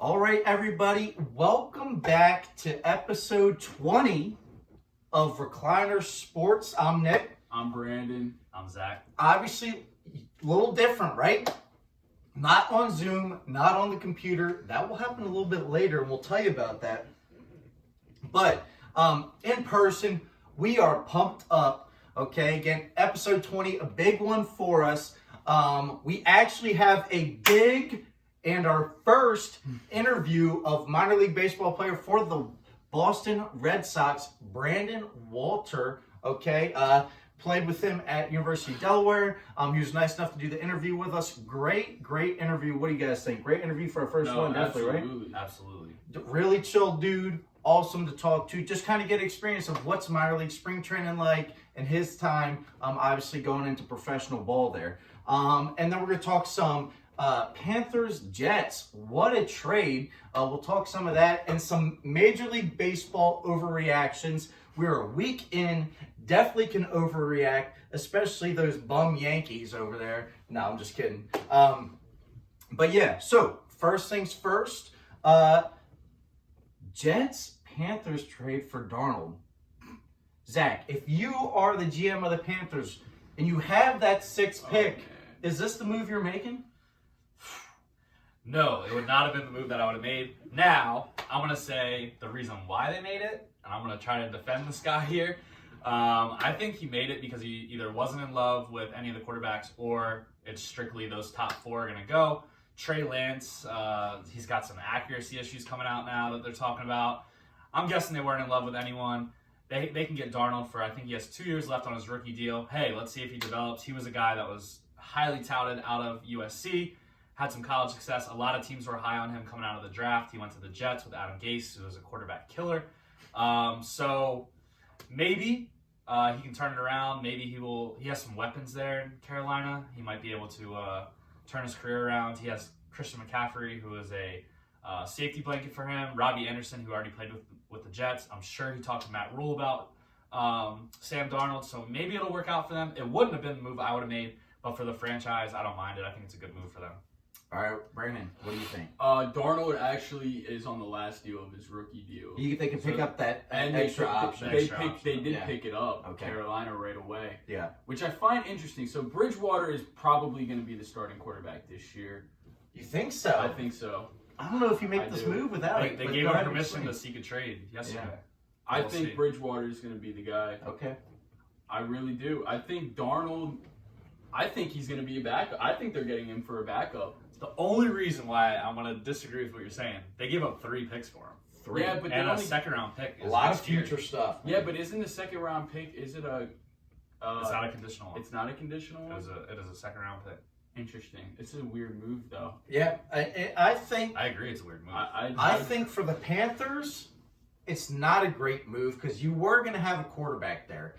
All right, everybody, welcome back to episode 20 of Recliner Sports. I'm Nick. I'm Brandon. I'm Zach. Obviously, a little different, right? Not on Zoom, not on the computer. That will happen a little bit later, and we'll tell you about that. But in person, we are pumped up, okay? Again, episode 20, a big one for us. We actually have a big and our first interview of minor league baseball player for the Boston Red Sox, Brandon Walter, okay? Played with him at University of Delaware. He was nice enough to do the interview with us. Great interview. What do you guys think? Great interview for our first one, definitely, right? Absolutely. Really chill dude. Awesome to talk to. Just kind of get experience of what's minor league spring training like and his time, obviously going into professional ball there. And then we're going to talk some Panthers, Jets. What a trade. We'll talk some of that and some Major League Baseball overreactions. We're a week in. Definitely can overreact, especially those bum Yankees over there. No, I'm just kidding. But yeah, so first things first. Jets, Panthers trade for Darnold. Zach, if you are the GM of the Panthers and you have that sixth pick, is this the move you're making? No, it would not have been the move that I would have made. Now, I'm going to say the reason why they made it, and I'm going to try to defend this guy here. I think he made it because he either wasn't in love with any of the quarterbacks or it's strictly those top four are going to go. Trey Lance, he's got some accuracy issues coming out now that they're talking about. I'm guessing they weren't in love with anyone. They can get Darnold for, I think he has 2 years left on his rookie deal. Hey, let's see if he develops. He was a guy that was highly touted out of USC, had some college success. A lot of teams were high on him coming out of the draft. He went to the Jets with Adam Gase, who was a quarterback killer. So maybe he can turn it around. Maybe he has some weapons there in Carolina. He might be able to turn his career around. He has Christian McCaffrey, who is a safety blanket for him. Robbie Anderson, who already played with the Jets. I'm sure he talked to Matt Rule about Sam Darnold. So maybe it'll work out for them. It wouldn't have been the move I would have made, but for the franchise, I don't mind it. I think it's a good move for them. All right, Brandon, what do you think? Darnold actually is on the last deal of his rookie deal. They can pick up that extra option. They did pick it up, Carolina, right away. Yeah. Which I find interesting. So Bridgewater is probably going to be the starting quarterback this year. You think so? I think so. I don't know if you make this move without it. They gave him permission to seek a trade yesterday. Yeah. I think Bridgewater is going to be the guy. Okay. I really do. I think Darnold, I think he's going to be a backup. I think they're getting him for a backup. The only reason why I'm going to disagree with what you're saying, they gave up 3 picks for him. 3. Yeah, but and a second-round pick. A lot of future stuff. Yeah, but isn't the second-round pick, is it a... it's not a conditional one. It's not a conditional one? It is a second-round pick. Interesting. It's a weird move, though. Yeah, I think... I agree it's a weird move. I think for the Panthers, it's not a great move because you were going to have a quarterback there.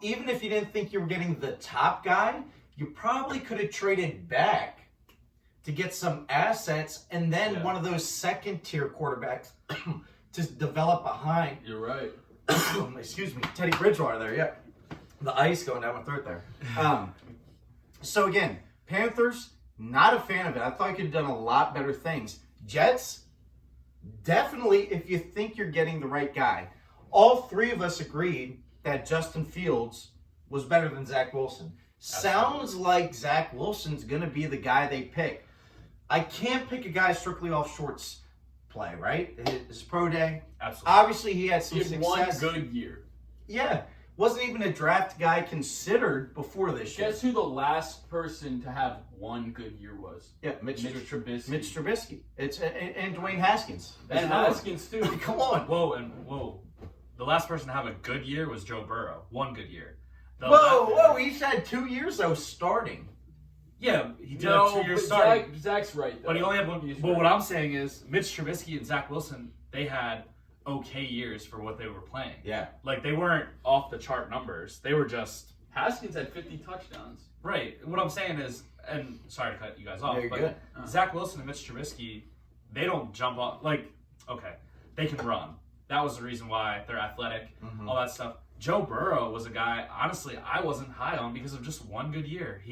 Even if you didn't think you were getting the top guy, you probably could have traded back to get some assets and then one of those second-tier quarterbacks to develop behind. You're right. Excuse me, Teddy Bridgewater there, yeah. The ice going down my throat there. So again, Panthers, not a fan of it. I thought you could have done a lot better things. Jets, definitely if you think you're getting the right guy. All 3 of us agreed that Justin Fields was better than Zach Wilson. Sounds like Zach Wilson's going to be the guy they pick. I can't pick a guy strictly off shorts play, right? His pro day. Absolutely. Obviously, he had some success. One good year. Yeah. Wasn't even a draft guy considered before this year. Guess who the last person to have one good year was? Yeah, Mitch Trubisky. Mitch Trubisky. And Dwayne Haskins. And Haskins, too. Come on. Whoa. The last person to have a good year was Joe Burrow. One good year. Whoa. He's had 2 years, though, starting. Yeah, he did have 2 years starting. Zach's right, though. But he only had 1 year. But what I'm saying is, Mitch Trubisky and Zach Wilson, they had okay years for what they were playing. Yeah. Like, they weren't off the chart numbers. They were just... Haskins had 50 touchdowns. Right. What I'm saying is, and sorry to cut you guys off, but good. Zach Wilson and Mitch Trubisky, they don't jump off. Like, okay, they can run. That was the reason why they're athletic, all that stuff. Joe Burrow was a guy, honestly, I wasn't high on because of just one good year.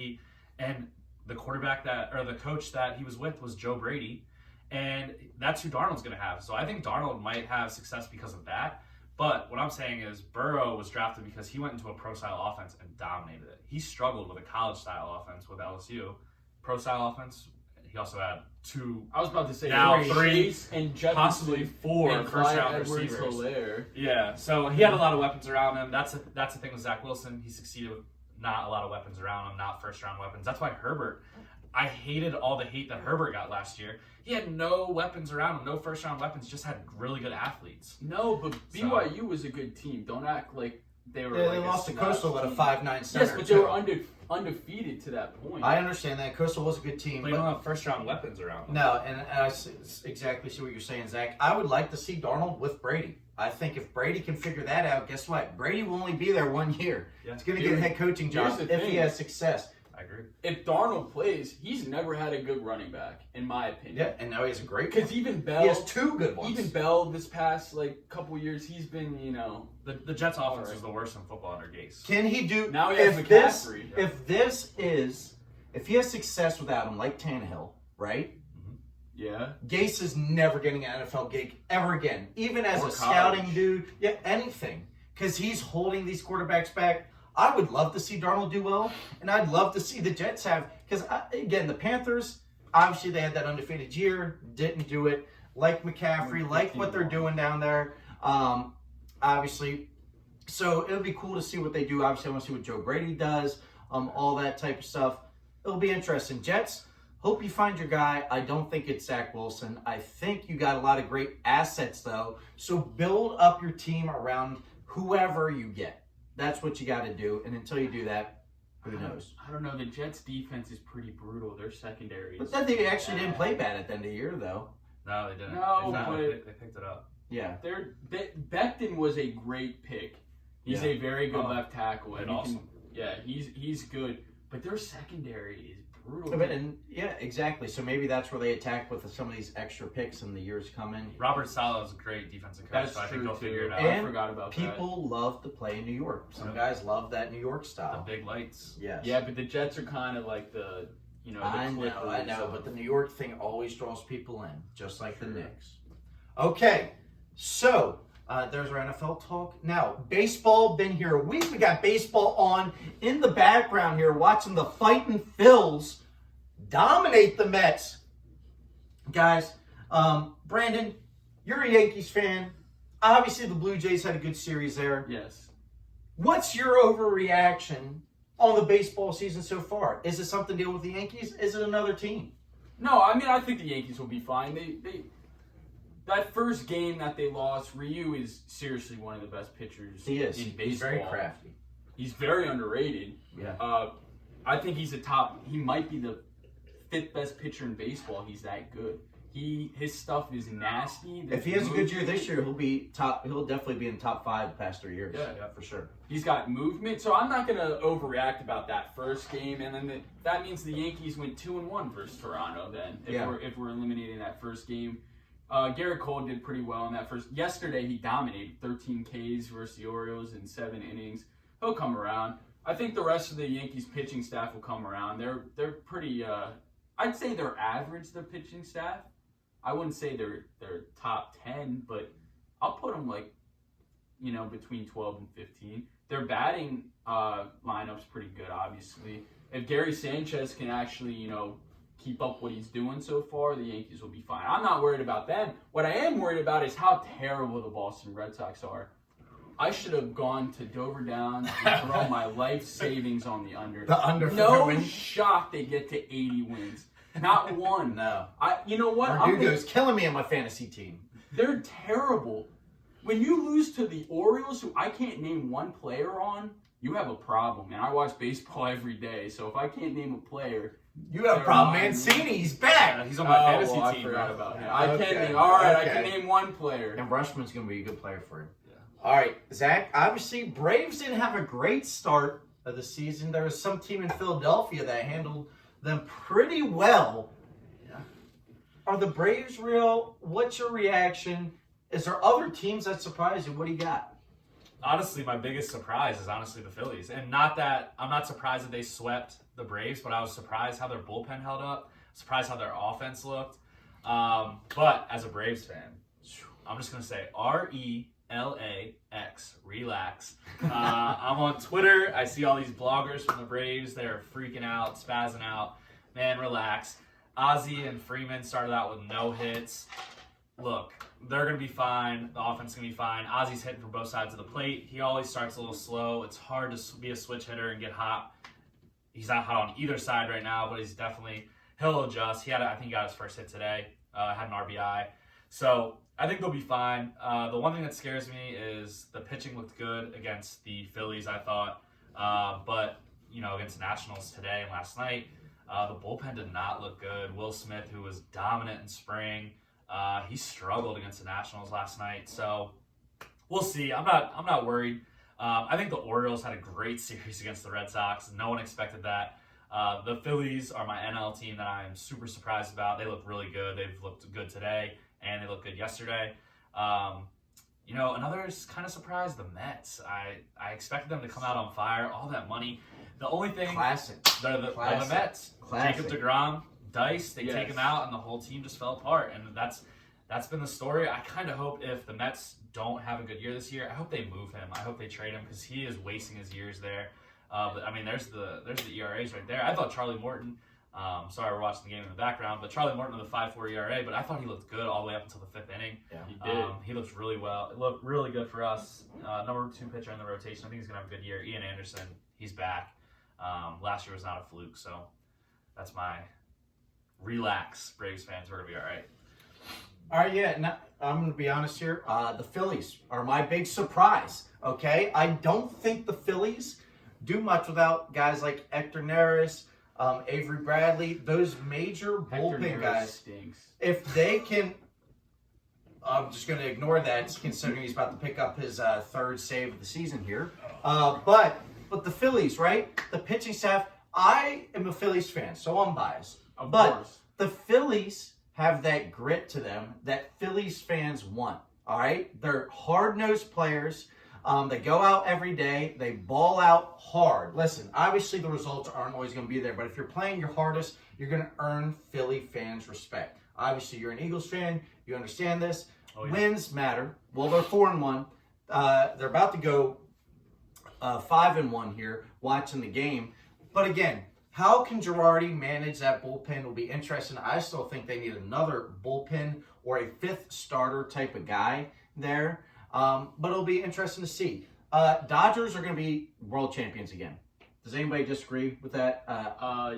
And the quarterback the coach that he was with was Joe Brady. And that's who Darnold's going to have. So I think Darnold might have success because of that. But what I'm saying is Burrow was drafted because he went into a pro-style offense and dominated it. He struggled with a college-style offense with LSU. Pro-style offense, he also had two, I was about to say now three, Chase and Jefferson possibly four and first-round Clyde receivers. Edwards-Helaire. Yeah, so he had a lot of weapons around him. That's the thing with Zach Wilson. He succeeded with not a lot of weapons around him, not first-round weapons. That's why Herbert, I hated all the hate that Herbert got last year. He had no weapons around him, no first-round weapons, just had really good athletes. No, but BYU was a good team. Don't act like they were. They lost to Coastal at a 5'9" center. Yes, but they were undefeated to that point. I understand that. Coastal was a good team. But you don't have first-round weapons around him. No, and exactly see what you're saying, Zach. I would like to see Darnold with Brady. I think if Brady can figure that out, guess what? Brady will only be there 1 year. Yeah. He's going to get a head coaching job Here's the if he thing. has success. I agree. If Darnold plays, he's never had a good running back, in my opinion. Yeah, and now he has a great one. Because even Bell, He has two good ones. even Bell, this past couple years, he's been The Jets' offense was the worst in football under Gase. Can he do? Now he has if McCaffrey. if he has success without him, like Tannehill, right? Yeah. Gase is never getting an NFL gig ever again, even as Or a college. scouting dude. Yeah, anything, because he's holding these quarterbacks back. I would love to see Darnold do well, and I'd love to see the Jets have, because again, the Panthers, obviously they had that undefeated year, didn't do it. Like McCaffrey, like what they're doing down there, obviously. So it'll be cool to see what they do. Obviously, I want to see what Joe Brady does, all that type of stuff. It'll be interesting. Jets, hope you find your guy. I don't think it's Zach Wilson. I think you got a lot of great assets, though. So build up your team around whoever you get. That's what you got to do. And until you do that, who knows? I don't know. The Jets' defense is pretty brutal. Their secondary is. But then they actually didn't play bad at the end of the year, though. No, they didn't. No, they picked it up. Yeah. Becton was a great pick. He's a very good left tackle. And he awesome. He's good. But their secondary is brutal. Yeah, exactly. So maybe that's where they attack with some of these extra picks in the years coming. Robert Saleh is a great defensive coach, That's so I think true, they'll too. figure it out. And I forgot about People love to play in New York. Some guys love that New York The style. big lights. Yes. Yeah, but the Jets are kind of like the I Clippers know, of- but the New York thing always draws people in, just like the Knicks. Okay, so there's our NFL talk. Now, baseball, been here a week. We got baseball on in the background here, watching the Fightin' Phils dominate the Mets. Guys, Brandon, you're a Yankees fan. Obviously, the Blue Jays had a good series there. Yes. What's your overreaction on the baseball season so far? Is it something to deal with the Yankees? Is it another team? No, I mean I think the Yankees will be fine. They that first game that they lost, Ryu is seriously one of the best pitchers He is. in baseball. He's very crafty. He's very underrated. Yeah. I think he might be the 5th best pitcher in baseball. He's that good. His stuff is nasty. If he has a good year this year, he'll be top. He'll definitely be in top 5 the past 3 years. Yeah, for sure. He's got movement, so I'm not going to overreact about that first game. And then that means the Yankees went 2-1 versus Toronto. Then, if we're eliminating that first game, Garrett Cole did pretty well in that first. Yesterday he dominated 13 Ks versus the Orioles in 7 innings. He'll come around. I think the rest of the Yankees pitching staff will come around. They're pretty. I'd say they're average. Their pitching staff. I wouldn't say they're top 10, but I'll put them between 12 and 15. Their batting lineup's pretty good, obviously. If Gary Sanchez can actually, keep up what he's doing so far, the Yankees will be fine. I'm not worried about them. What I am worried about is how terrible the Boston Red Sox are. I should have gone to Dover Downs and throw my life savings on the under. The under for No win. shot they get to 80 wins. Not one. No. You know what? Verdugo's killing me on my fantasy team. They're terrible. When you lose to the Orioles, who I can't name one player on, you have a problem. And I watch baseball every day, so if I can't name a player, You have a problem, Mancini's back. Yeah, he's on my fantasy I team. forgot bro. about him. Yeah, I okay, can name. All right, I okay. can name one player. And Rushman's going to be a good player for you. Yeah. All right, Zach, obviously Braves didn't have a great start of the season. There was some team in Philadelphia that handled them pretty well. Yeah. Are the Braves real? What's your reaction? Is there other teams that surprise you? What do you got? Honestly, my biggest surprise is the Phillies. And not that I'm not surprised that they swept the Braves, but I was surprised how their bullpen held up, surprised how their offense looked. But as a Braves fan, I'm just going to say RELAX, relax. I'm on Twitter. I see all these bloggers from the Braves. They're freaking out, spazzing out. Man, relax. Ozzie and Freeman started out with no hits. Look, they're going to be fine. The offense is going to be fine. Ozzie's hitting from both sides of the plate. He always starts a little slow. It's hard to be a switch hitter and get hot. He's not hot on either side right now, but he'll adjust. I think he got his first hit today. Had an RBI. So I think they'll be fine. The one thing that scares me is the pitching looked good against the Phillies, I thought. But, against the Nationals today and last night, the bullpen did not look good. Will Smith, who was dominant in spring, he struggled against the Nationals last night. So we'll see. I'm not worried. I think the Orioles had a great series against the Red Sox. No one expected that. The Phillies are my NL team that I'm super surprised about. They look really good. They've looked good today, and they looked good yesterday. Another kind of surprise, the Mets. I expected them to come out on fire. All that money. The only thing... Classic. They're the Mets. Classic. Jacob deGrom, Dice, they take him out, and the whole team just fell apart. And that's been the story. I kind of hope if the Mets don't have a good year this year, I hope they move him. I hope they trade him because he is wasting his years there. But there's the ERAs right there. I thought Charlie Morton. Sorry, we're watching the game in the background, but Charlie Morton with a 5.4 ERA. But I thought he looked good all the way up until the fifth inning. Yeah, he did. He looks really well. It looked really good for us. Number 2 pitcher in the rotation. I think he's gonna have a good year. Ian Anderson, he's back. Last year was not a fluke, so that's my relax. Braves fans, we're gonna be all right. All right, yeah. Now, I'm going to be honest here. The Phillies are my big surprise, okay? I don't think the Phillies do much without guys like Hector Neris, Avery Bradley, those major bullpen guys. Stinks. If they can... I'm just going to ignore that, considering he's about to pick up his third save of the season here. But the Phillies, right? The pitching staff, I am a Phillies fan, so I'm biased. Of but course. the Phillies have that grit to them that Phillies fans want, all right? They're hard-nosed players. They go out every day. They ball out hard. Listen, obviously the results aren't always going to be there, but if you're playing your hardest, you're going to earn Philly fans' respect. Obviously, you're an Eagles fan. You understand this. Oh, yeah. Wins matter. Well, they're 4-1. They're about to go 5-1 here, watching the game. But again, how can Girardi manage that bullpen will be interesting. I still think they need another bullpen or a fifth starter type of guy there. But it'll be interesting to see. Dodgers are going to be world champions again. Does anybody disagree with that?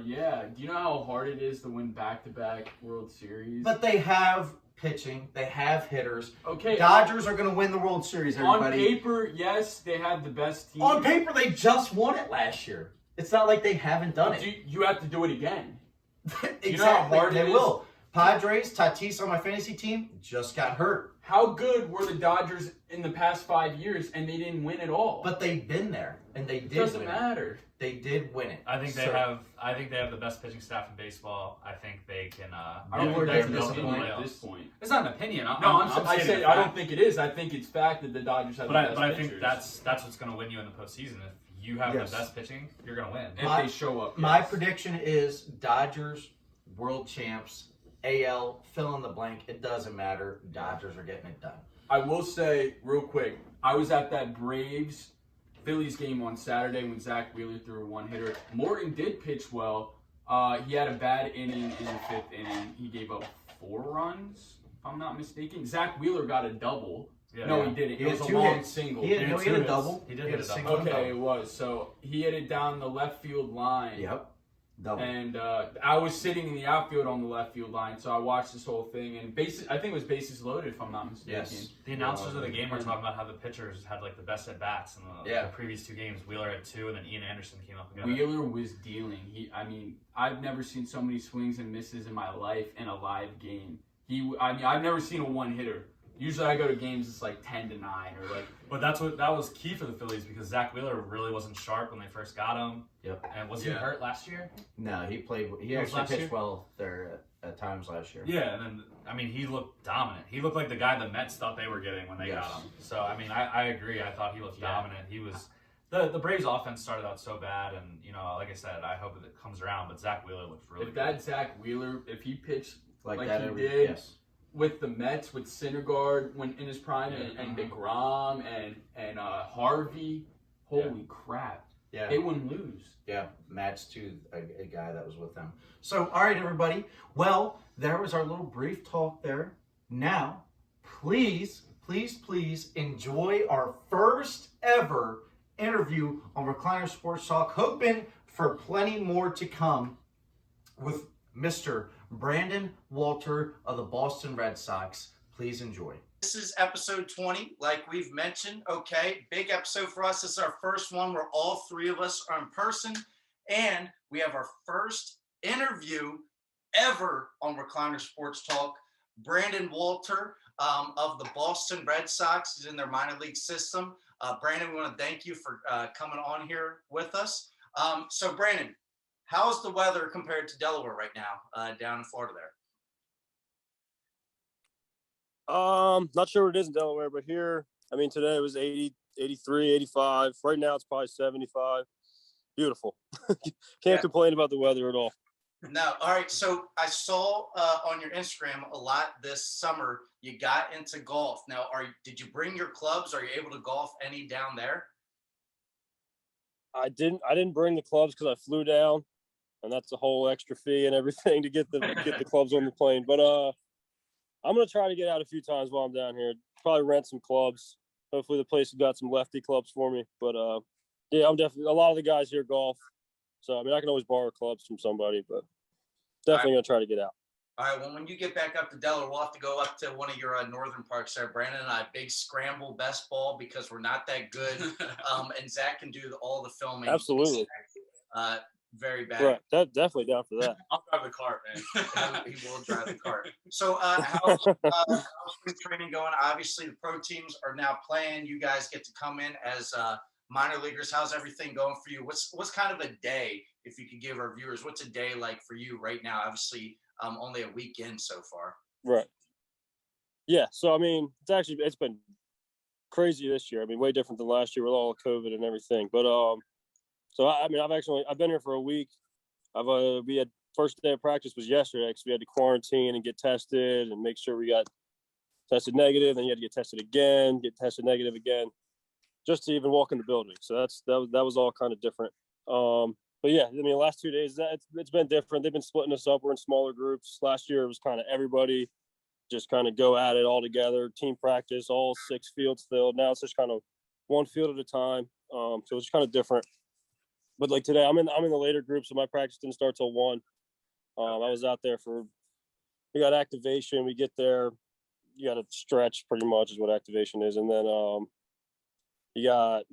Yeah. Do you know how hard it is to win back-to-back World Series? But they have pitching. They have hitters. Okay. Dodgers are going to win the World Series, everybody. On paper, yes, they have the best team. On paper, they just won it last year. It's not like they haven't done it. You have to do it again. Exactly. You know how hard they it is? will. Padres, Tatis on my fantasy team just got hurt. How good were the Dodgers in the past 5 years, and they didn't win at all? But they've been there, and they did Doesn't win matter. They did win it. I think they have the best pitching staff in baseball. I think they can. I don't People think are that's at an this opinion point. at this point. It's not an opinion. I saying said it's I don't fact. think it is. I think it's fact that the Dodgers have the best But I pitchers. think that's what's going to win you in the postseason. If you have Yes. the best pitching, you're going to win. if they show up. My yes. prediction is Dodgers, world champs, AL, fill in the blank. It doesn't matter. Dodgers are getting it done. I will say real quick, I was at that Braves Phillies game on Saturday when Zach Wheeler threw a one-hitter. Morton did pitch well. He had a bad inning in the fifth inning. He gave up 4 runs, if I'm not mistaken. Zach Wheeler got a double. Yeah. No, he didn't. He It had was a 2 long hits. single. He had He a had 2 hits. double. He did hit a single double. and Okay, it was. So he hit it down the left field line. Yep. Double. And I was sitting in the outfield on the left field line, so I watched this whole thing. And I think it was bases loaded, if I'm not mistaken. Yes. The announcers of the game were talking about how the pitchers had like the best at bats in the previous 2 games. Wheeler had 2, and then Ian Anderson came up together. Wheeler was dealing. I've never seen so many swings and misses in my life in a live game. I've never seen a one-hitter. Usually I go to games, it's like 10-9 or like. But that was key for the Phillies because Zach Wheeler really wasn't sharp when they first got him. Yep. And was he hurt last year? No, he played. He was actually last pitched year? well there at times last year. Yeah, and then he looked dominant. He looked like the guy the Mets thought they were getting when they got him. So I agree. I thought he looked dominant. He was the Braves offense started out so bad, and like I said, I hope that it comes around. But Zach Wheeler looked really good. Zach Wheeler, if he pitched like that he every, did yes. with the Mets, with Syndergaard when in his prime, and DeGrom and Harvey. Holy crap! Yeah, they wouldn't lose. Yeah, Matt's too, a guy that was with them. So, all right, everybody. Well, there was our little brief talk there. Now, please enjoy our first ever interview on Recliner Sports Talk. Hoping for plenty more to come with Mr. Brandon Walter of the Boston Red Sox. Please enjoy. This is episode 20, like we've mentioned. Okay, big episode for us. This is our first one where all three of us are in person, and we have our first interview ever on Recliner Sports Talk. Brandon Walter of the Boston Red Sox is in their minor league system. Brandon, we want to thank you for coming on here with us. So, Brandon, how's the weather compared to Delaware right now down in Florida there? Not sure what it is in Delaware, but here, I mean, today it was 80, 83, 85. Right now it's probably 75. Beautiful. Can't complain about the weather at all. No, all right. So I saw on your Instagram a lot this summer. You got into golf. Now, did you bring your clubs? Are you able to golf any down there? I didn't bring the clubs because I flew down, and that's a whole extra fee and everything to get the clubs on the plane. But I'm gonna try to get out a few times while I'm down here. Probably rent some clubs. Hopefully the place has got some lefty clubs for me. But yeah, I'm definitely, a lot of the guys here golf. So I mean, I can always borrow clubs from somebody, but definitely gonna try to get out. All right. Well, when you get back up to Delaware, we'll have to go up to one of your northern parks there. Brandon and I, big scramble best ball because we're not that good. And Zach can do all the filming. Absolutely. Very bad. Right. Definitely down for that. I'll drive the cart, man. He will drive the cart. So how's spring training going? Obviously, the pro teams are now playing. You guys get to come in as minor leaguers. How's everything going for you? What's kind of a day, if you could give our viewers, what's a day like for you right now? Obviously, only a week in so far. Right. Yeah. So I mean, it's been crazy this year. I mean, way different than last year with all the COVID and everything. But so I mean, I've been here for a week. We had first day of practice was yesterday because we had to quarantine and get tested and make sure we got tested negative. Then you had to get tested again, get tested negative again, just to even walk in the building. So that was all kind of different. But yeah, I mean, the last 2 days it's been different. They've been splitting us up. We're in smaller groups. Last year it was kind of everybody just kind of go at it all together. Team practice, all 6 fields filled. Now it's just kind of one field at a time. So it's kind of different. But like today, I'm in the later group, so my practice didn't start till 1. I was out there we got activation. We get there, you got to stretch pretty much is what activation is, and then you got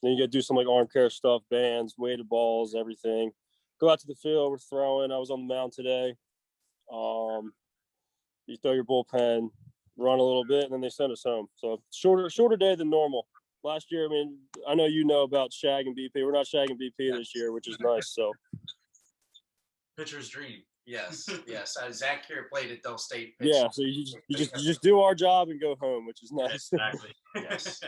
then you got to do some like arm care stuff, bands, weighted balls, everything. Go out to the field, we're throwing. I was on the mound today. You throw your bullpen, run a little bit, and then they send us home. So shorter day than normal. Last year, I mean, I know you know about shag and BP. We're not shagging BP this year, which is nice. So, Pitcher's dream. Yes, yes. Zach here played at Del State. Yeah, so you just do our job and go home, which is nice. Exactly. Yes.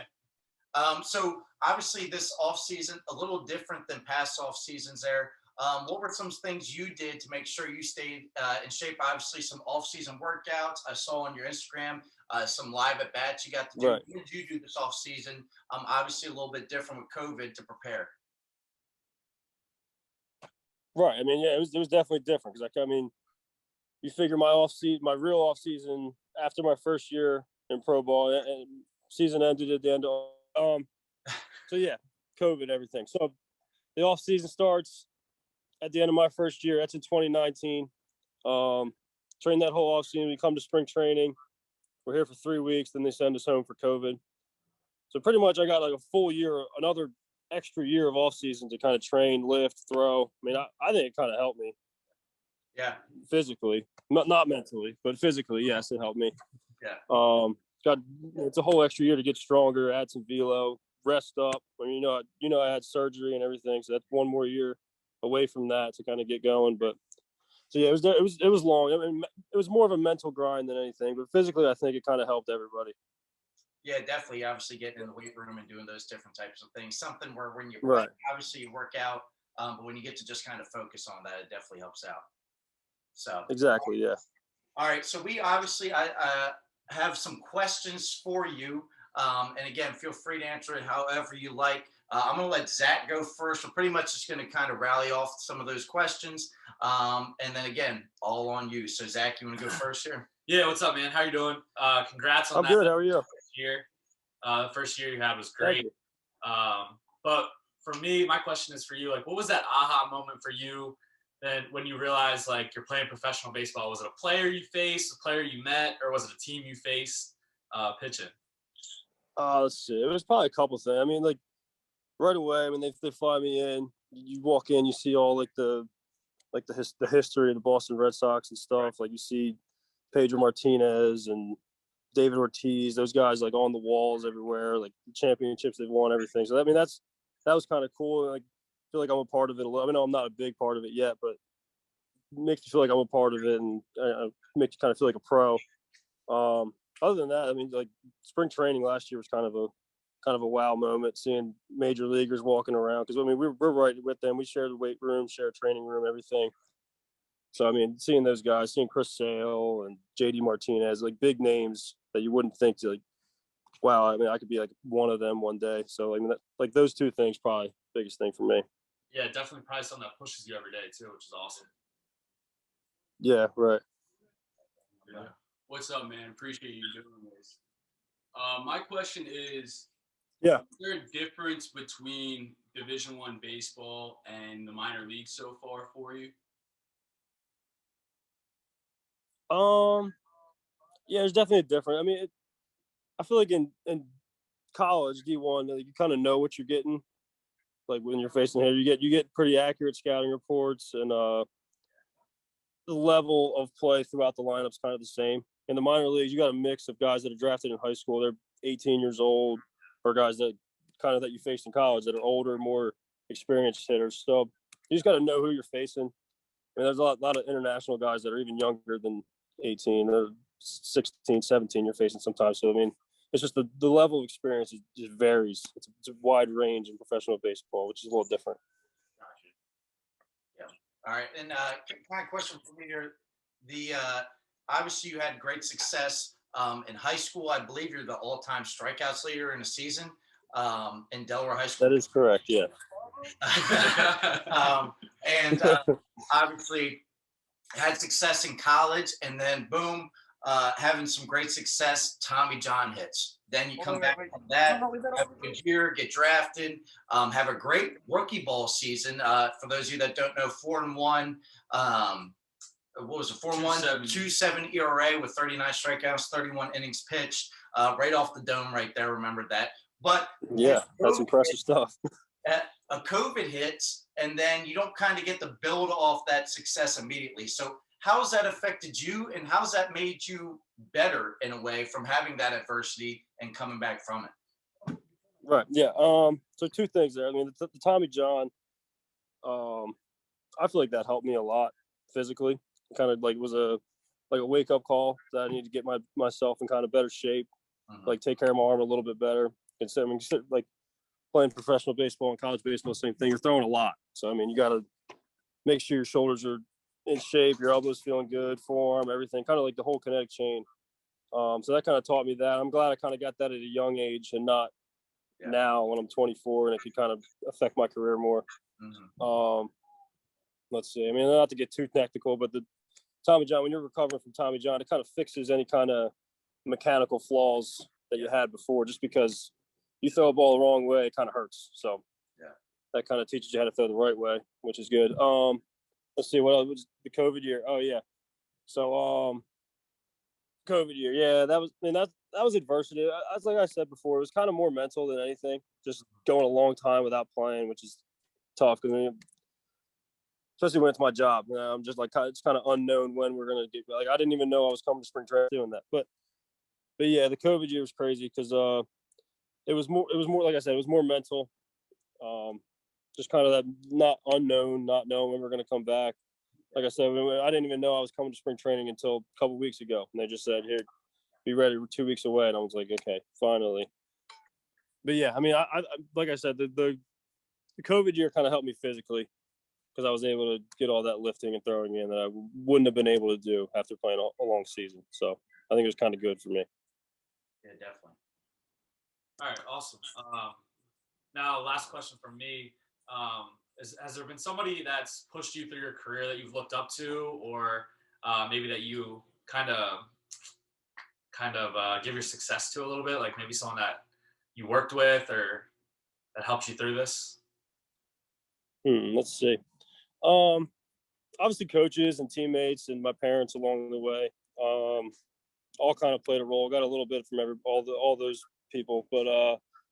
So obviously this off season a little different than past off seasons. There, what were some things you did to make sure you stayed in shape? Obviously, some off season workouts I saw on your Instagram. Some live at bats you got to do. Right. What did you do this off season? Obviously a little bit different with COVID to prepare. Right. I mean, yeah, it was definitely different because I mean, you figure my real off season after my first year in pro ball, and season ended at the end of so yeah, COVID, everything. So the off season starts at the end of my first year. That's in 2019. Train that whole off season. We come to spring training. We're here for 3 weeks. Then they send us home for COVID. So pretty much I got like a full year, another extra year of off season to kind of train, lift, throw. I mean, I think it kind of helped me. Yeah. Physically, not mentally, but physically, yes, it helped me. Yeah. It's a whole extra year to get stronger, add some velo, rest up. I mean, you know, I had surgery and everything, so that's one more year away from that to kind of get going. But so yeah, it was long. I mean, it was more of a mental grind than anything, but physically, I think it kind of helped everybody. Yeah, definitely. Obviously, getting in the weight room and doing those different types of things. Something where when you Right. obviously you work out, but when you get to just kind of focus on that, it definitely helps out. So Exactly, yeah. All right, so we obviously I have some questions for you. And again, feel free to answer it however you like. I'm going to let Zach go first. We're pretty much just going to kind of rally off some of those questions. And then again, all on you. So Zach, you want to go first here? Yeah, what's up, man? How you doing? Congrats on I'm that good. How are you? year. The first year you had was Thank great. you. But for me, my question is for you. Like, what was that aha moment for you then when you realized, like, you're playing professional baseball? Was it a player you faced, a player you met, or was it a team you faced pitching? Let's see. It was probably a couple things. I mean, like, right away, I mean, they fly me in. You walk in, you see all, the history of the Boston Red Sox and stuff. Like, you see Pedro Martinez and David Ortiz, those guys, like, on the walls everywhere, like, the championships they've won, everything. So, I mean, that was kind of cool. Like, I feel like I'm a part of it a little. I mean, I'm not a big part of it yet, but it makes me feel like I'm a part of it, and makes you kind of feel like a pro. Other than that, I mean, like, spring training last year was kind of a wow moment, seeing major leaguers walking around, because I mean we're right with them. We share the weight room, share a training room, everything. So I mean, seeing those guys, seeing Chris Sale and JD Martinez, like, big names that you wouldn't think to, like, wow, I mean, I could be like one of them one day. So I mean, like, those two things probably the biggest thing for me. Yeah, definitely probably something that pushes you every day too, which is awesome. Yeah, right. Yeah. What's up, man? Appreciate you doing this. My question is, Yeah. is there a difference between Division I baseball and the minor leagues so far for you? Yeah, there's definitely a difference. I mean, I feel like in college D1, like, you kind of know what you're getting. Like, when you're facing here, you get pretty accurate scouting reports, and the level of play throughout the lineup's kind of the same. In the minor leagues, you got a mix of guys that are drafted in high school, they're 18 years old, or guys that you faced in college that are older, more experienced hitters. So you just got to know who you're facing. I mean, there's a lot of international guys that are even younger than 18, or 16, 17 you're facing sometimes. So I mean, it's just the level of experience just varies. It's a wide range in professional baseball, which is a little different. All right, and kind of question for me here. The obviously you had great success in high school. I believe you're the all-time strikeouts leader in a season in Delaware High School. That is correct. Yeah. And obviously had success in college, and then boom, having some great success. Tommy John hits. Then you come back from that, have a good year, get drafted, have a great rookie ball season. For those of you that don't know, 4-1. What was it? 4-1, 2.7 ERA with 39 strikeouts, 31 innings pitched. Right off the dome, right there. Remember that. But yeah, that's impressive stuff. A COVID hits, and then you don't kind of get the build off that success immediately. So how's that affected you, and how's that made you better in a way from having that adversity and coming back from it? Right. Yeah. So two things there. I mean, the Tommy John, I feel like that helped me a lot physically. Kind of like was a wake up call that I need to get myself in kind of better shape, like take care of my arm a little bit better. And so I mean, like, playing professional baseball and college baseball, same thing. You're throwing a lot, so I mean, you got to make sure your shoulders are in shape, your elbows feeling good, forearm, everything, kind of like the whole kinetic chain. So that kind of taught me that. I'm glad I kind of got that at a young age and not now when I'm 24, and it could kind of affect my career more. Let's see. I mean, not to get too technical, but the Tommy John, when you're recovering from Tommy John, it kind of fixes any kind of mechanical flaws that you had before, just because you throw a ball the wrong way, it kind of hurts. So that kind of teaches you how to throw the right way, which is good. Let's see, what else was the COVID year? Oh yeah. So COVID year, yeah, that was adversity. As like I said before, it was kind of more mental than anything. Just going a long time without playing, which is tough, because I mean, especially when it's my job. You know, I'm just like, it's kind of unknown when we're gonna get. Like, I didn't even know I was coming to spring training doing that. But yeah, the COVID year was crazy because it was more like I said, it was more mental. Just kind of that not knowing when we're going to come back. Like I said, I didn't even know I was coming to spring training until a couple weeks ago, and they just said, "Here, be ready. We're 2 weeks away." And I was like, "Okay, finally." But yeah, I mean, I like I said, the COVID year kind of helped me physically. because I was able to get all that lifting and throwing in that I wouldn't have been able to do after playing a long season. So I think it was kind of good for me. Yeah, definitely. All right, awesome. Now, last question from me. Has there been somebody that's pushed you through your career that you've looked up to, or maybe that you kind of give your success to a little bit, like maybe someone that you worked with or that helped you through this? Let's see. Obviously coaches and teammates and my parents along the way, all kind of played a role. Got a little bit from all those people, but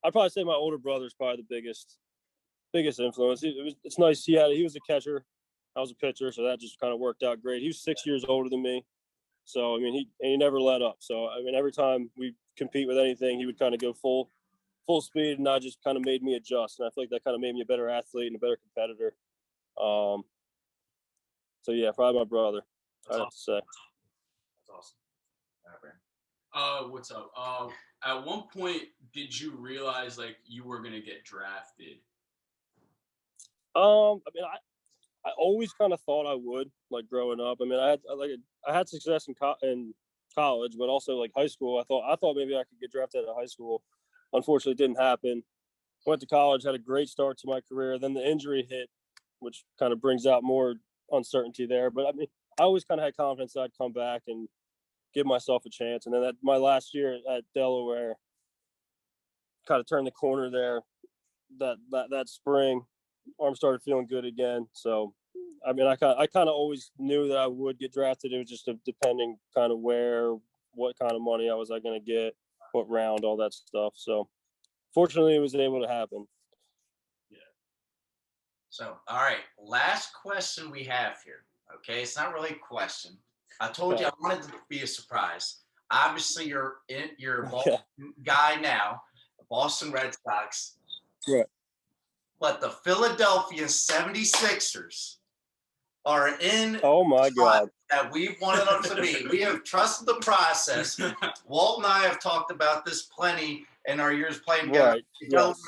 I'd probably say my older brother is probably the biggest influence. It's nice. He was a catcher. I was a pitcher, so that just kind of worked out great. He was 6 years older than me, so I mean he never let up. So I mean every time we compete with anything, he would kind of go full speed, and that just kind of made me adjust. And I feel like that kind of made me a better athlete and a better competitor. So yeah, probably my brother. I have to say. That's awesome. All right, Brandon. What's up? At one point, did you realize like you were gonna get drafted? I mean, I always kind of thought I would, like growing up. I mean, I had success in college, but also like high school. I thought maybe I could get drafted out of high school. Unfortunately, it didn't happen. Went to college, had a great start to my career. Then the injury hit, which kind of brings out more uncertainty there. But I mean, I always kind of had confidence that I'd come back and give myself a chance. And then my last year at Delaware, kind of turned the corner there. That spring, arm started feeling good again. So, I mean, I kind of always knew that I would get drafted. It was just depending kind of where, what kind of money I was going to get, what round, all that stuff. So, fortunately, it was able to happen. So, all right, last question we have here. Okay, it's not really a question. I told you I wanted to be a surprise. Obviously, you're a Boston guy now, Boston Red Sox. Right. But the Philadelphia 76ers are in Oh my God. that we wanted them to be. We have trusted the process. Walt and I have talked about this plenty in our years playing together, Right. Yes.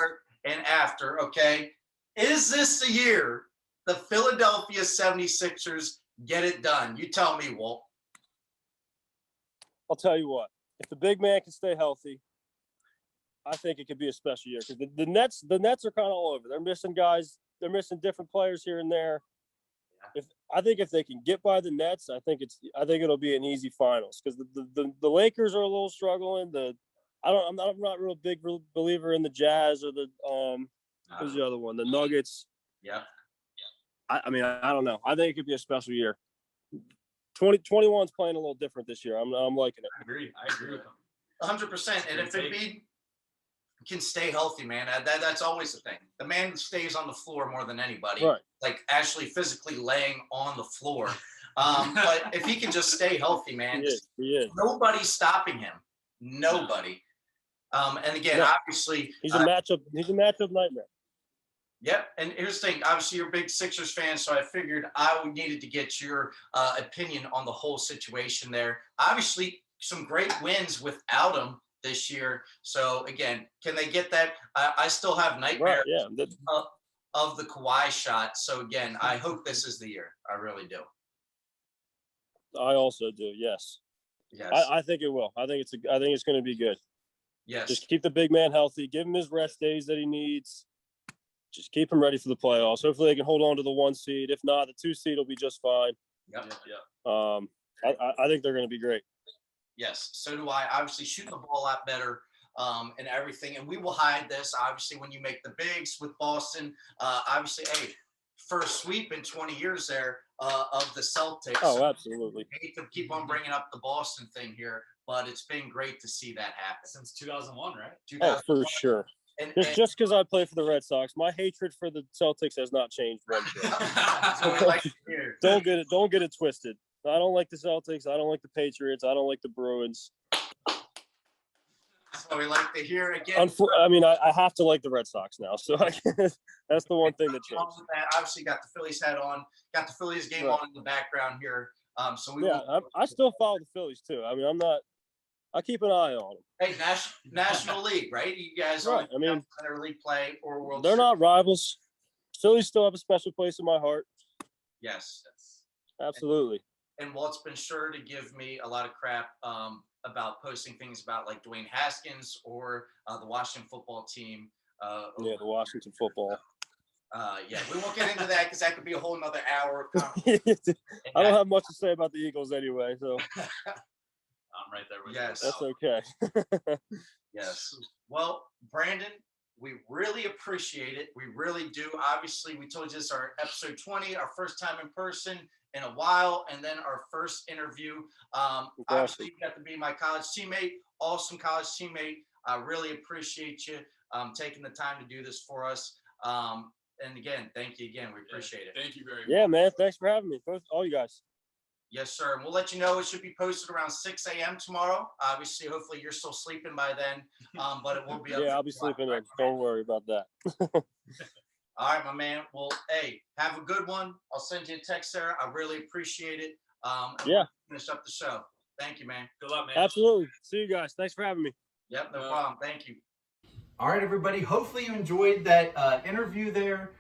and after, okay? Is this the year the Philadelphia 76ers get it done? You tell me, Walt. I'll tell you what. If the big man can stay healthy, I think it could be a special year because the Nets are kind of all over. They're missing guys. They're missing different players here and there. I think if they can get by the Nets, I think it'll be an easy finals because the Lakers are a little struggling. I'm not a real big believer in the Jazz or the who's the other one? The Nuggets. Yeah. I mean, I don't know. I think it could be a special year. 2021's playing a little different this year. I'm liking it. I agree with him. 100%. And if Embiid can stay healthy, man, that's always the thing. The man stays on the floor more than anybody. Right. Like actually physically laying on the floor. But if he can just stay healthy, man, He is. nobody's stopping him. Nobody. And again, obviously, he's a matchup nightmare. Yep. And here's the thing. Obviously, you're a big Sixers fan, so I figured I needed to get your opinion on the whole situation there. Obviously, some great wins without him this year. So, again, can they get that? I still have nightmares of the Kawhi shot. So, again, I hope this is the year. I really do. I also do, yes. Yes. I think it will. I think it's going to be good. Yes. Just keep the big man healthy. Give him his rest days that he needs. Just keep him ready for the playoffs. Hopefully they can hold on to the 1 seed. If not, the 2 seed will be just fine. Yep. I think they're going to be great. Yes, so do I. Obviously, shooting the ball a lot better and everything. And we will hide this, obviously, when you make the bigs with Boston. Obviously, first sweep in 20 years there of the Celtics. Oh, absolutely. I hate to keep on bringing up the Boston thing here, but it's been great to see that happen. Since 2001, right? 2001. Oh, for sure. Just because I play for the Red Sox, my hatred for the Celtics has not changed one bit. That's what we like to hear. Don't get it twisted. I don't like the Celtics. I don't like the Patriots. I don't like the Bruins. That's what we like to hear again. I mean, I have to like the Red Sox now. So that's the one thing that changed. Obviously, got the Phillies hat on. Got the Phillies game on in the background here. So I still follow the Phillies too. I mean, I keep an eye on them. Hey, National League, right? You guys right. I mean, Center League play or World They're Series. not rivals. Phillies still have a special place in my heart. Yes. Absolutely. And Walt's been sure to give me a lot of crap about posting things about like Dwayne Haskins or the Washington football team. Yeah, the Washington football. Yeah, we won't get into that because that could be a whole nother hour of conversation. I don't have much to say about the Eagles anyway, so I'm right there with yes. you. That's okay. Yes. Well, Brandon, we really appreciate it. We really do. Obviously, we told you this is our episode 20, our first time in person in a while, and then our first interview. Obviously, you got to be my college teammate, awesome college teammate. I really appreciate you taking the time to do this for us. And again, thank you again. We appreciate it. Thank you very much. Yeah, man. Thanks for having me. All you guys. Yes, sir. And we'll let you know it should be posted around 6 a.m. tomorrow. Obviously, hopefully you're still sleeping by then, but it will be up. Yeah, I'll be sleeping in. Don't worry about that. All right, my man. Well, hey, have a good one. I'll send you a text, Sarah. I really appreciate it. Yeah. Finish up the show. Thank you, man. Good luck, man. Absolutely. See you guys. Thanks for having me. Yep, no problem. Thank you. All right, everybody. Hopefully you enjoyed that interview there.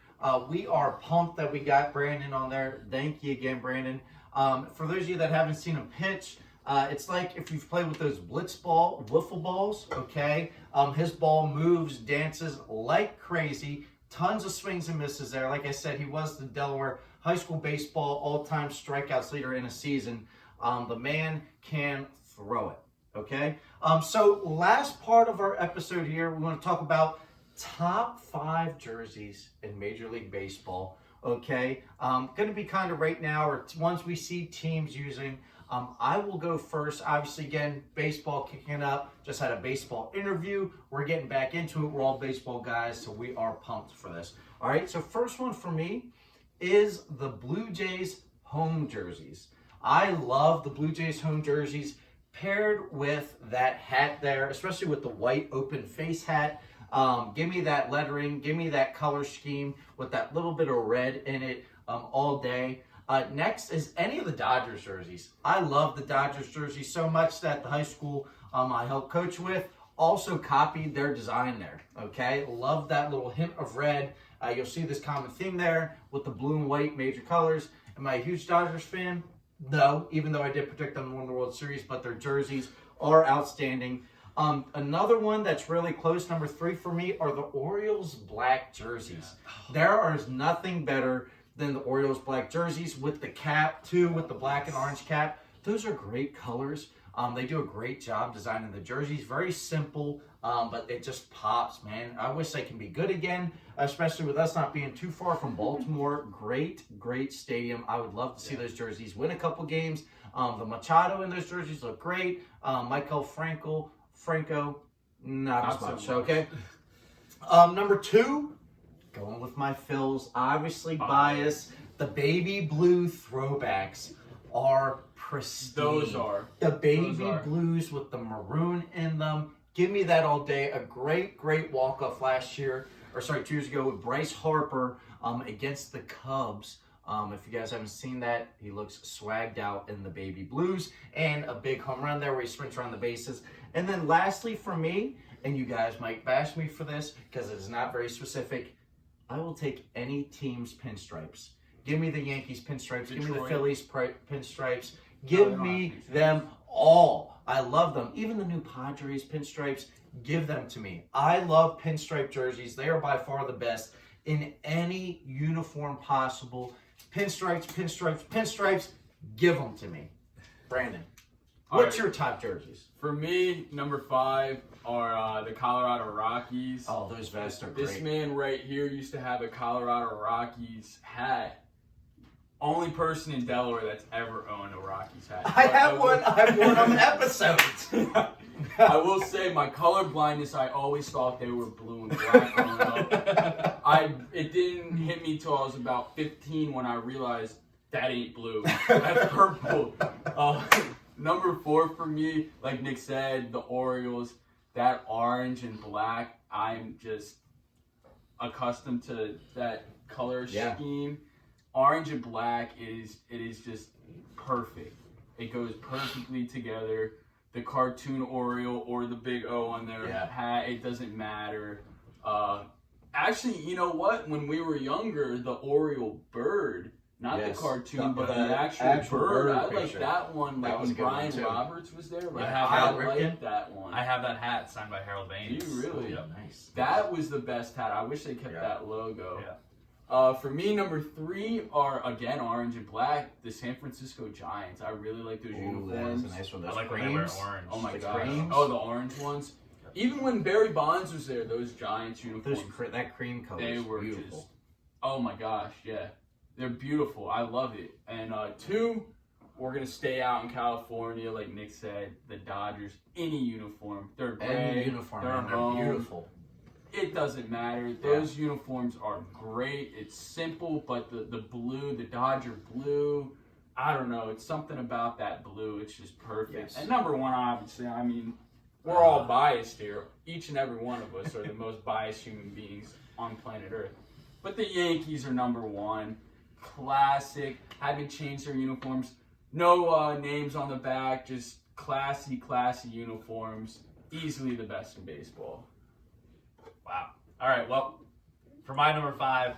We are pumped that we got Brandon on there. Thank you again, Brandon. For those of you that haven't seen him pitch, it's like if you've played with those wiffle balls, okay? His ball moves, dances like crazy. Tons of swings and misses there. Like I said, he was the Delaware High School Baseball all-time strikeouts leader in a season. The man can throw it, okay? So last part of our episode here, we want to talk about top 5 jerseys in Major League Baseball. Okay, going to be kind of right now, or ones we see teams using. I will go first. Obviously, again, baseball kicking up. Just had a baseball interview. We're getting back into it. We're all baseball guys, so we are pumped for this. All right, so first one for me is the Blue Jays home jerseys. I love the Blue Jays home jerseys paired with that hat there, especially with the white open face hat. Give me that lettering, give me that color scheme with that little bit of red in it all day. Next is any of the Dodgers jerseys. I love the Dodgers jerseys so much that the high school I helped coach with also copied their design there. Okay, love that little hint of red. You'll see this common theme there with the blue and white major colors. Am I a huge Dodgers fan? No, even though I did predict them to win the World Series, but their jerseys are outstanding. Another one that's really close, number 3 for me, are the Orioles black jerseys. There is nothing better than the Orioles black jerseys with the cap too, with the black and orange cap. Those are great colors. They do a great job designing the jerseys. Very simple, but it just pops, man. I wish they can be good again, especially with us not being too far from Baltimore. Great stadium. I would love to see those jerseys win a couple games. The Machado in those jerseys look great. Michael Franco, not as much, okay? Number 2, going with my Phils, obviously biased. The baby blue throwbacks are pristine. Those are. The baby blues with the maroon in them. Give me that all day. A great walk-off 2 years ago with Bryce Harper against the Cubs. If you guys haven't seen that, he looks swagged out in the baby blues, and a big home run there where he sprints around the bases. And then lastly for me, and you guys might bash me for this because it is not very specific, I will take any team's pinstripes. Give me the Yankees pinstripes. Detroit. Give me the Phillies pinstripes. Give me them all. I love them. Even the new Padres pinstripes, give them to me. I love pinstripe jerseys. They are by far the best in any uniform possible. Pinstripes, give them to me. Brandon, what's your top jerseys? For me, number 5 are the Colorado Rockies. Oh, those vests are great. This man right here used to have a Colorado Rockies hat. Only person in Delaware that's ever owned a Rockies hat. I have one. I've worn them episodes. I will say my color blindness, I always thought they were blue and black growing up. It didn't hit me till I was about 15 when I realized that ain't blue. That's purple. Number 4 for me, like Nick said, the Orioles, that orange and black, I'm just accustomed to that color scheme. Orange and black it is just perfect. It goes perfectly together. The cartoon Oriole or the big O on their hat, it doesn't matter. Actually, you know what? When we were younger, the Oriole bird Not Yes. the cartoon, but The the actual actual bird. bird I like picture. that one. That Like was when a good one, Brian too. Roberts was there. Like, Yeah, I Hal like Ripken. that one. I have that hat signed by Harold Baines. Do you really? Yep. Nice. That was the best hat. I wish they kept Yeah. that logo. Yeah. For me, number 3 are again orange and black. The San Francisco Giants. I really like those Ooh, that uniforms. is a nice one. I Those like when they wear creams. orange. Oh my The gosh. creams. Oh, the orange ones. Even when Barry Bonds was there, those Giants uniforms. That cream color They is were beautiful. just. Oh my gosh, yeah. They're beautiful. I love it. And 2, we're gonna stay out in California, like Nick said. The Dodgers, any uniform, they're great. Any uniform, they're man, they're home. beautiful. It doesn't matter. Those uniforms are great. It's simple, but the blue, the Dodger blue, I don't know. It's something about that blue. It's just perfect. Yes. And number 1, obviously, I mean, we're all biased here. Each and every one of us are the most biased human beings on planet Earth. But the Yankees are number 1. Classic. Haven't changed their uniforms. No names on the back. Just classy uniforms. Easily the best in baseball. Wow. All right. Well, for my number 5,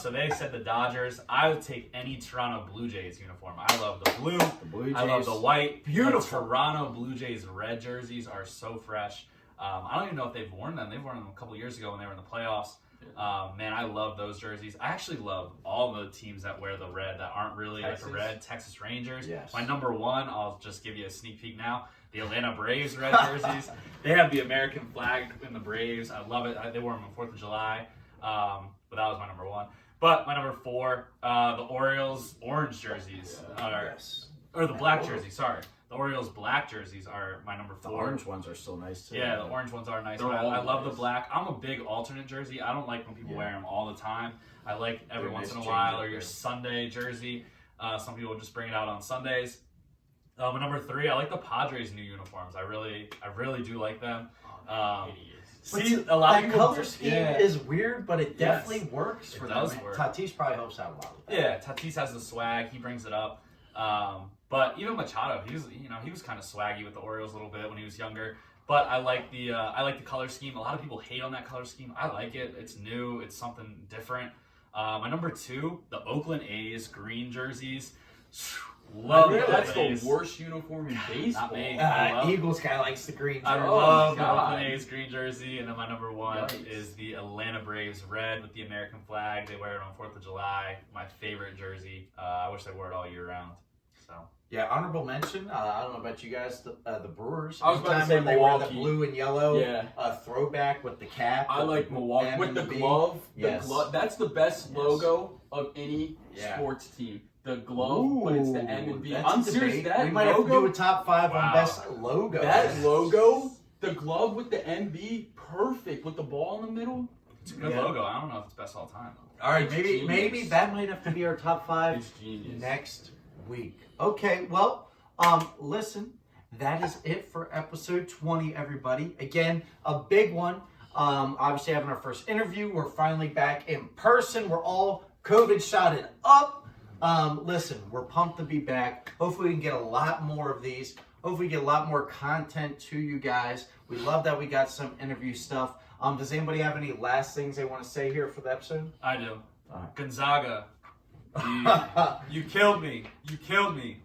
so they said the Dodgers. I would take any Toronto Blue Jays uniform. I love the blue. The Blue Jays. I love the white. Beautiful. The Toronto Blue Jays red jerseys are so fresh. I don't even know if they've worn them. They've worn them a couple years ago when they were in the playoffs. Man, I love those jerseys. I actually love all the teams that wear the red that aren't really Texas. like the red. Texas Rangers. Yes. My number 1, I'll just give you a sneak peek now. The Atlanta Braves red jerseys. They have the American flag in the Braves. I love it. They wore them on 4th of July. But that was my number 1. But my number 4, the Orioles orange jerseys. Yes. Or the black jerseys, sorry. The Orioles black jerseys are my number 4. The orange ones are still nice too. Yeah, the orange ones are nice. They're But all I love the nice. black. I'm a big alternate jersey. I don't like when people wear them all the time. I like every They're once nice in a change while, up or your there. Sunday jersey. Some people just bring it out on Sundays. My number 3, I like the Padres new uniforms. I really do like them. See, a lot that of people. color scheme Yeah. is weird, but it Yes. definitely works for It them. does work. Tatis probably helps out a lot with that. Yeah, Tatis has the swag. He brings it up. But even Machado, he was kind of swaggy with the Orioles a little bit when he was younger. But I like the color scheme. A lot of people hate on that color scheme. I like it. It's new. It's something different. My number 2, the Oakland A's green jerseys. Love the That's Oakland the A's. worst uniform in baseball. Not me. I love- Eagles guy likes the green I jersey. love the God. Oakland A's green jersey, and then my number 1 Yikes. is the Atlanta Braves red with the American flag. They wear it on 4th of July. My favorite jersey. I wish they wore it all year round. So Yeah, honorable mention. I don't know about you guys, the Brewers. I was about to Anytime say when they wear the Milwaukee. blue and yellow Yeah. throwback with the cap. I like Milwaukee with the M&B. glove. Yes. The glove. That's the best Yes. logo of any Yeah. sports team. The glove, but it's the M&B. That's I'm a serious. debate. That we might have to do logo, a top 5 Wow. on best logos. that logo, the glove with the MB, perfect with the ball in the middle. it's a good Yeah. logo. I don't know if it's best all time. All right, It's maybe genius. that might have to be our top 5 It's genius. next week. Okay, well, listen, that is it for episode 20, everybody. Again, a big one. Obviously having our first interview. We're finally back in person. We're all COVID shotted up. Listen, we're pumped to be back. Hopefully we can get a lot more of these. Hopefully we get a lot more content to you guys. We love that we got some interview stuff. Does anybody have any last things they want to say here for the episode? I do. Alright. Gonzaga, you killed me. You killed me.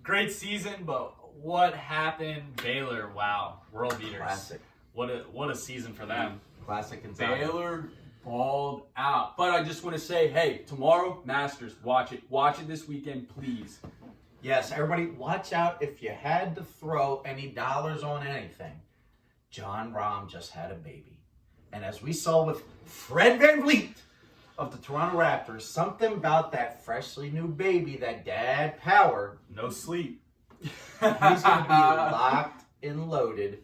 Great season, but what happened? Baylor, wow, world beaters. Classic. What a season for them. Classic Gonzaga. Baylor balled out. But I just want to say, hey, tomorrow, Masters, watch it. Watch it this weekend, please. Yes, everybody, watch out if you had to throw any dollars on anything. John Rahm just had a baby. And as we saw with Fred VanVleet of the Toronto Raptors, something about that freshly new baby that dad powered, No sleep. he's going to be locked and loaded.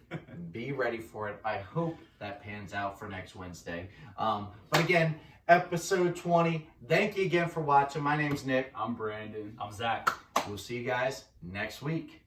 Be ready for it. I hope that pans out for next Wednesday. But again, episode 20. Thank you again for watching. My name's Nick. I'm Brandon. I'm Zach. We'll see you guys next week.